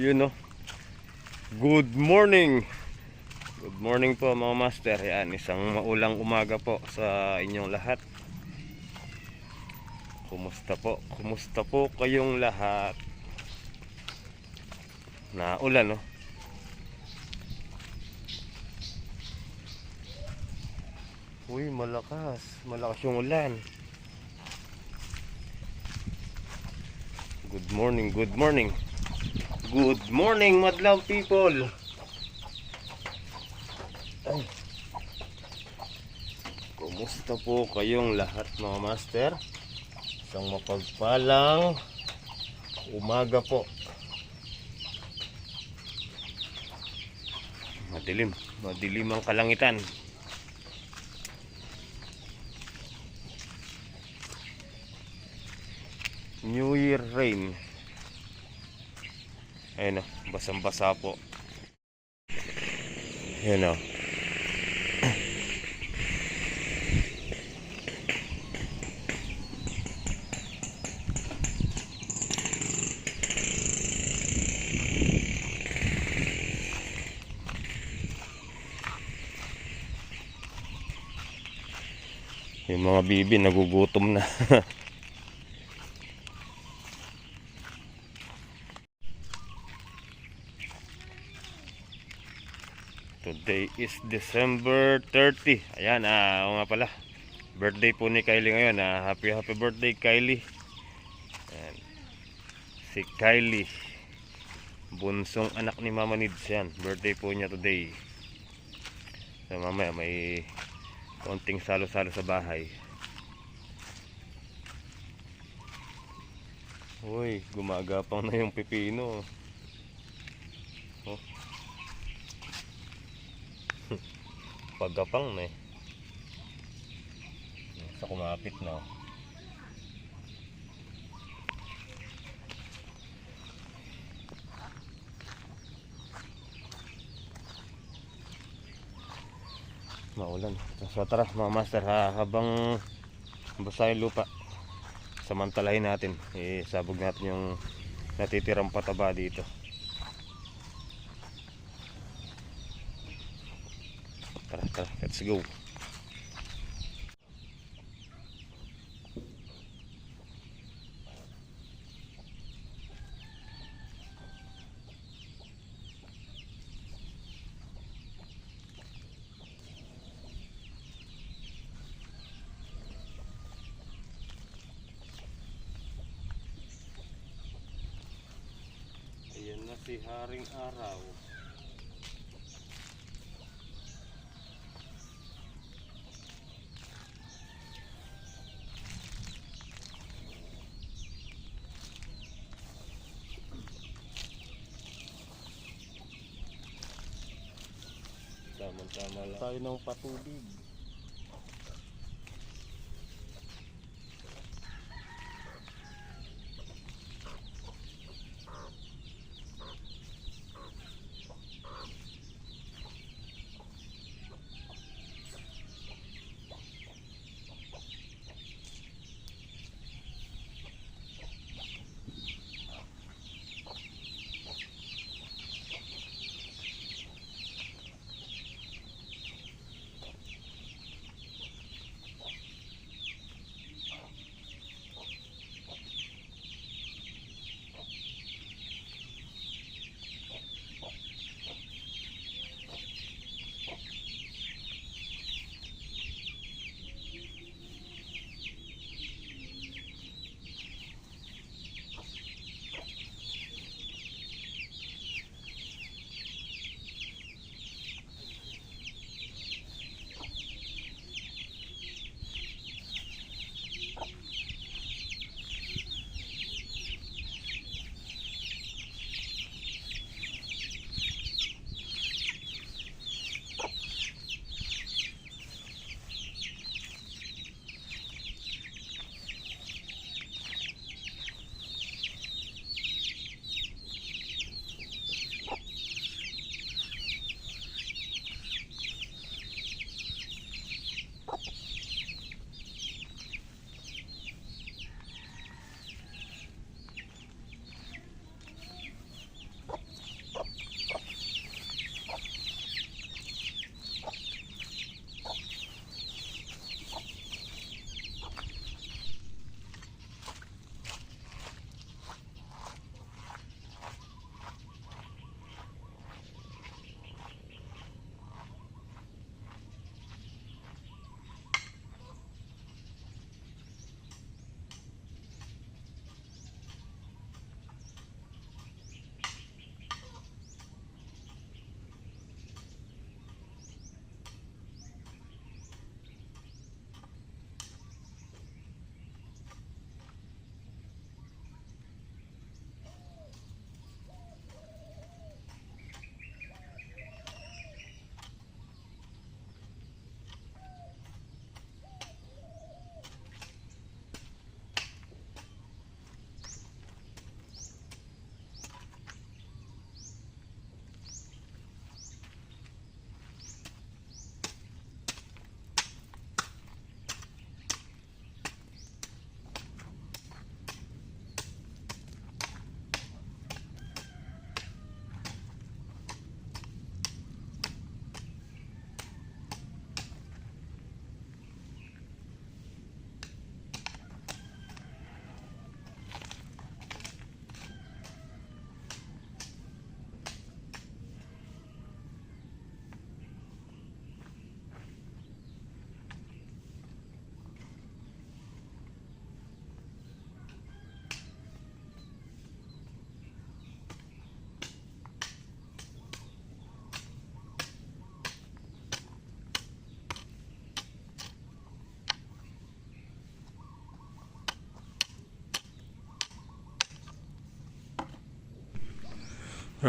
Yun no. Good morning. Good morning po mga master. Yan, isang maulang umaga po sa inyong lahat. Kumusta po? Kumusta po kayong lahat? Naulan no. Uy, malakas. Malakas yung ulan. Good morning, good morning. Good morning, madlaw people. Ay. Kumusta po kayong lahat mga master? Isang mapagpalang umaga po. Madilim ang kalangitan. New Year rain. Ayun o, basang-basa po. Ayun o. Yung mga bibi nagugutom na. Today is December 30. Ayan, o nga pala. Birthday po ni Kylie ngayon. Happy birthday Kylie. Ayan. Si Kylie, bunsong anak ni Mama Nids yan. Birthday po niya today. So mamaya may konting salo-salo sa bahay. Uy, gumagapang na yung pipino. Oh. Paggapang na eh. Sa kumapit na. Maulan. So tara mga master, habang basa yung lupa, samantalahin natin, isabog natin yung natitirang pataba dito. Tara, let's go. Ayan na si Haring Araw. Tama-tama lang tayo ng patubig.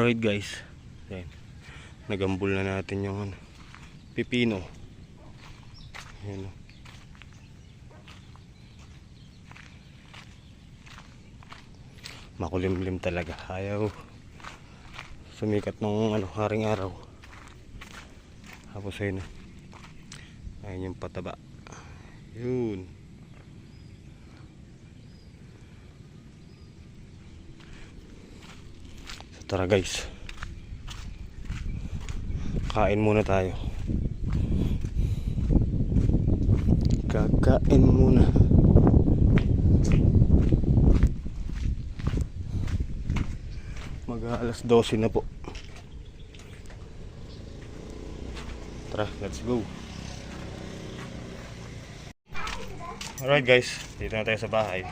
Alright guys, ayan. Nagambol na natin yung ano, pipino. Ayan, oh. Makulimlim talaga, ayaw sumikat ng ano, haring araw. Tapos ayun, ayun yung pataba. Yun. So tara guys, kain muna tayo. Kakain muna. Mag-alas 12 na po. Tara, let's go. Alright guys, dito na tayo sa bahay.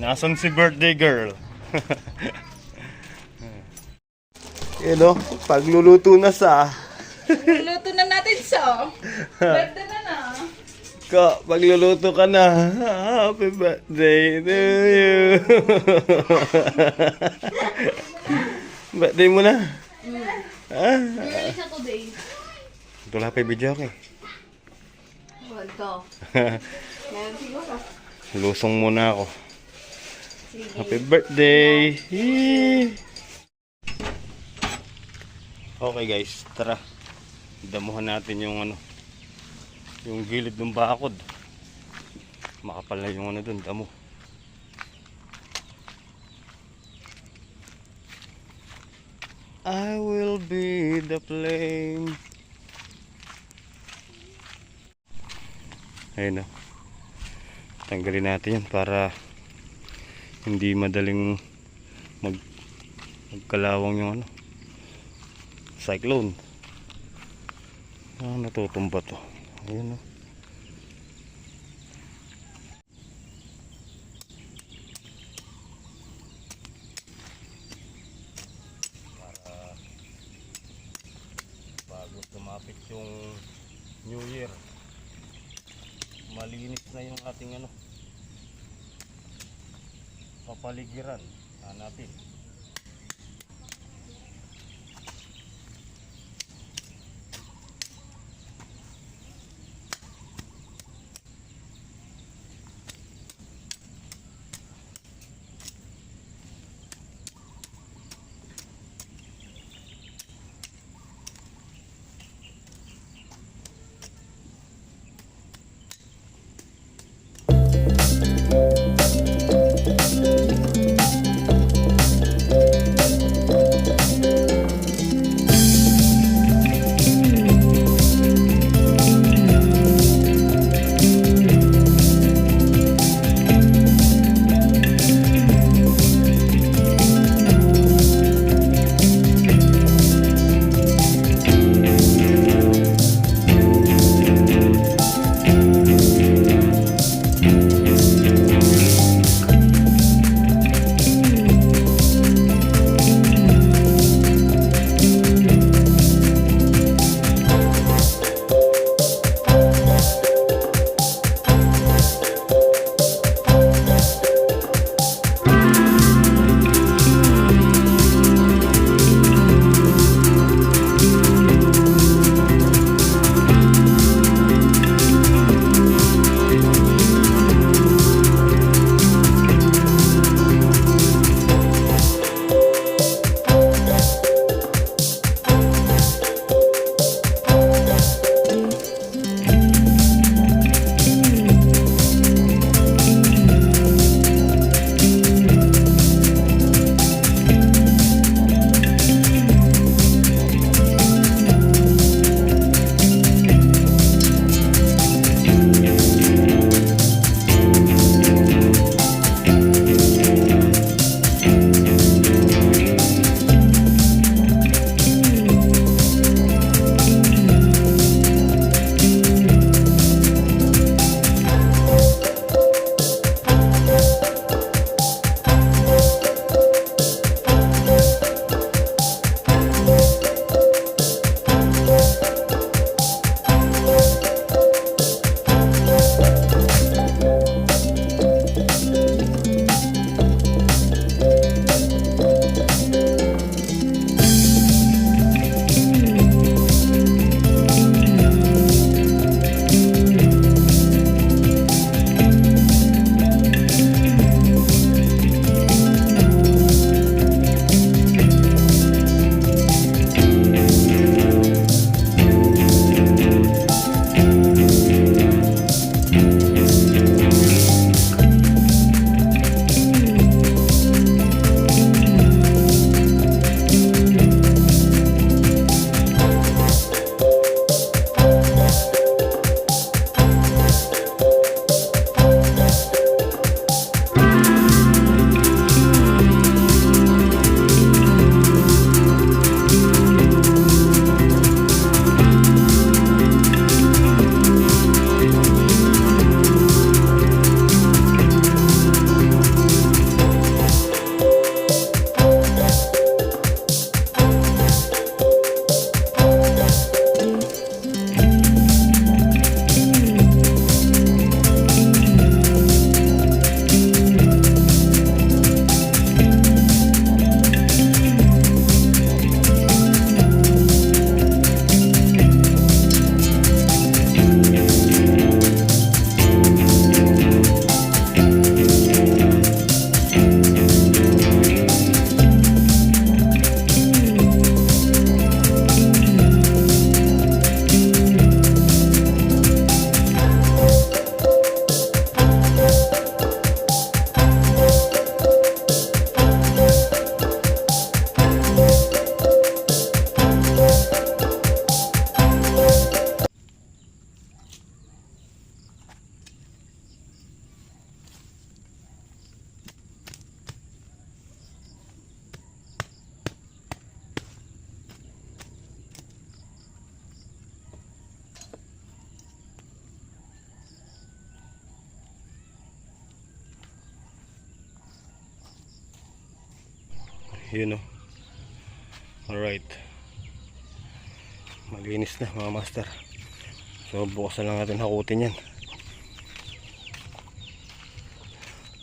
Nasaan si birthday girl? Yun o, pagluluto na sa Luto na natin siya. Birthday na na. pagluluto ka na. Happy birthday to you. Birthday mo na. Pinalis ako day. Ito lang pa yung video ko eh. Ito. Meron siguro. Lusong muna ako. Sige. Happy birthday! Yee! Okay guys, tara. Damuhan natin yung ano, yung gilid ng bakod. Makapal na yung ano dun, damo. I will be the flame. Ayun na. Tanggalin natin yan para hindi madaling magkalawang yung ano, cyclone. Natutumba to. Ayun o. Para bago sumapit yung New Year, malinis na yung ating ano, kapaligiran. Hanapin. Yun o. Alright. Malinis na mga master. So bukas na lang natin hakutin yan.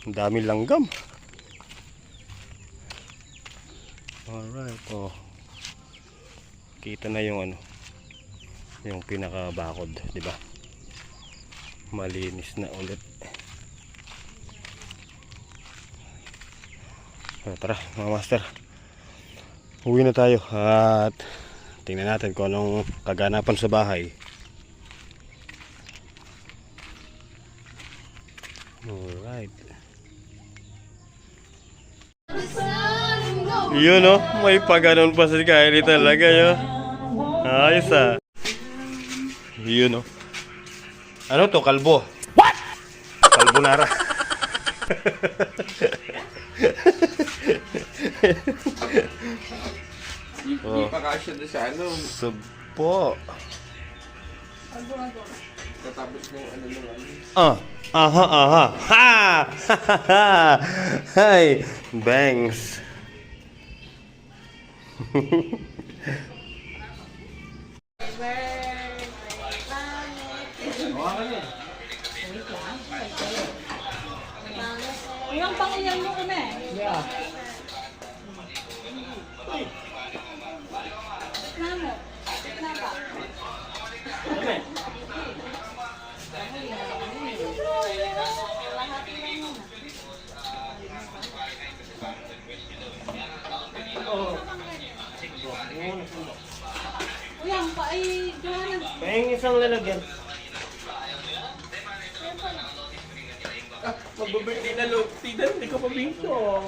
Ang daming langgam. Alright. Oh. Kita na yung ano, yung pinakabakod, di ba? Malinis na ulit. So, tara mga master, uwi na tayo at tingnan natin kung anong kaganapan sa bahay. Alright. Yun o, may paganon pa si Kylie talaga yun. Ayos ah. Yun o. Ano to, kalbo? What? Kalbonara. Hindi pa kasya doon sa ano. Subo. Natapos ng ano ng ano. Aha, aha. Ha! Hi, bangs. Yung pangiyan mo ko na eh. Yeah. Namo. Napa. Uy, ang pa ay Johanna. Pahing isang lalagyan. Magbe-birthday na lo. Tidan, hindi ka pa binto.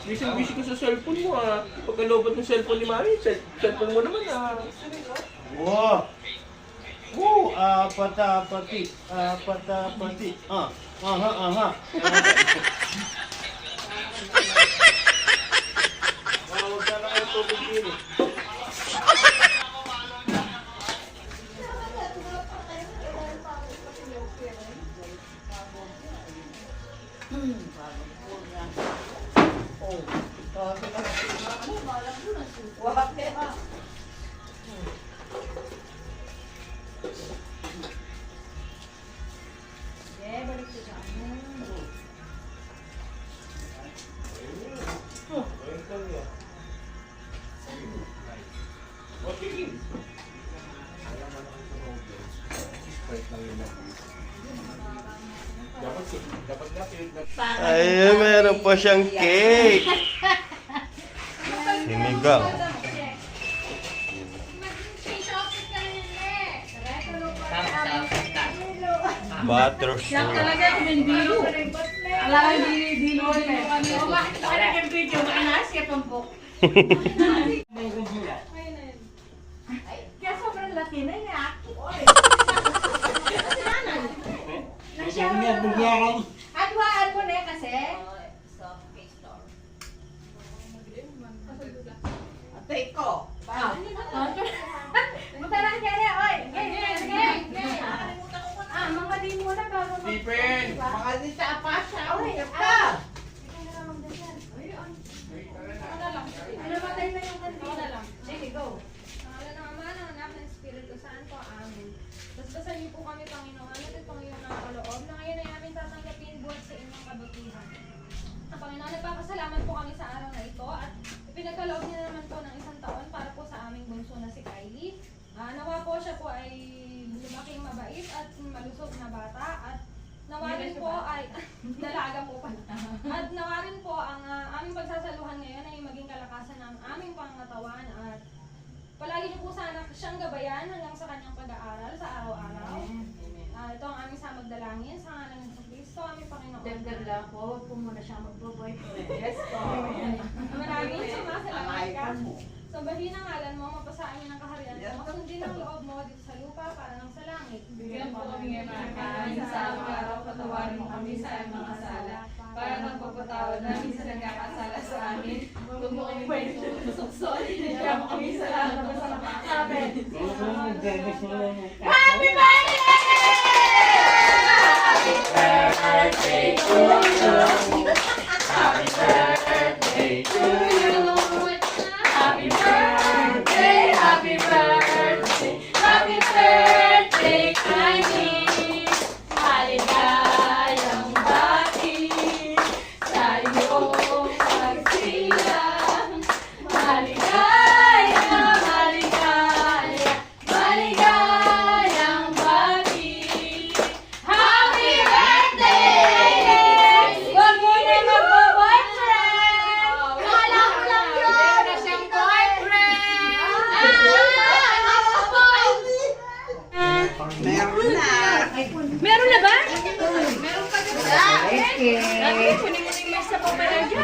Busy ko sa cellphone mo ah. Pagkalobot ng cellphone ni Mami, cellphone mo naman ah. Wow. Apatapati. Apatapati. Aha, aha. Huwag ka lang yung tubig dito. Ay, meron pa siyang cake. Sinigang. Butterscotch. Talaga yung bindilo. Ala, bindilo. Para kang video, makinasya tumpok. Kaya sobrang laki na niya. Adwaan mo na kasi. Take ko. Mutara niya niya, oy. Mga di mo na bago mag- Stephen! Mga di sa apasya. Oy, apa. Ano ba tayo na yung kanina? Sige, go. Pangalan ng Ama, ng Anak, ng Espiritu Santo. Amen. Bastasan niyo po kami, Panginoon, at itong iyong nakaloob na ngayon ay aming tatanggapin buhat sa inyong kabutihan. Panginoon, nagpapasalamat po kami sa araw na ito at ipinagkaloob niya naman po ng isang taon para po sa aming bunso na si Kylie. Nawa po siya po ay lumaking mabait at malusog na bata at nawa rin po ay dalaga po pala. At nawa rin po ang aming pagsasaluhan ngayon ay maging kalakasan ng aming pangatawan at palagi niyo po sana siyang gabayan hanggang sa kanyang pag-aaral sa araw-araw. Ito ang aming samag dalangin sa ngalan ng Kristo, aming Panginoon. Dagdag lang po, huwag po muna siya magbo-boyfriend. Yes, po. Maraming sumasalamat ka. Sa bahin ng ngalan mo, mapasaan niyo ng kaharian mo, sundin ang loob mo dito sa lupa para ng sa langit. Bigyan po kami ngayon ng kain sa araw-araw, patawarin mo kami sa aming mga sala. Para nagpapatawad namin sa nagkakasala sa amin. Huwag mo kami pwede susukson. Kaya mo kami sa lahat ng masama. Amen. Happy birthday! Happy birthday to you! Happy birthday to you! Ate, kunin mo na yung mesa pa pala dyan.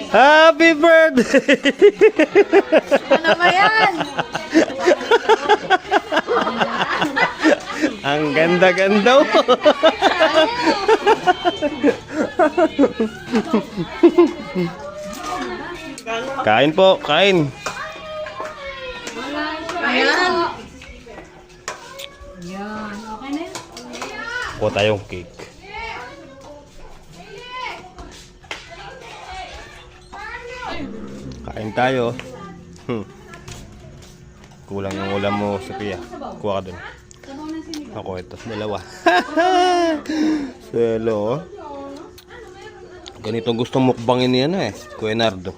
Happy birthday! Ano ba yan? Ang ganda-ganda mo. Kain po, kain. Ayan. Yan, okay na yun. Po tayong cake. Kain tayo. Kulang yung ulam mo, Sophia. Kuha ka dun. Ako ito, dalawa. Selo. Ganito gustong mukbangin niya na eh, Kuya Nardo.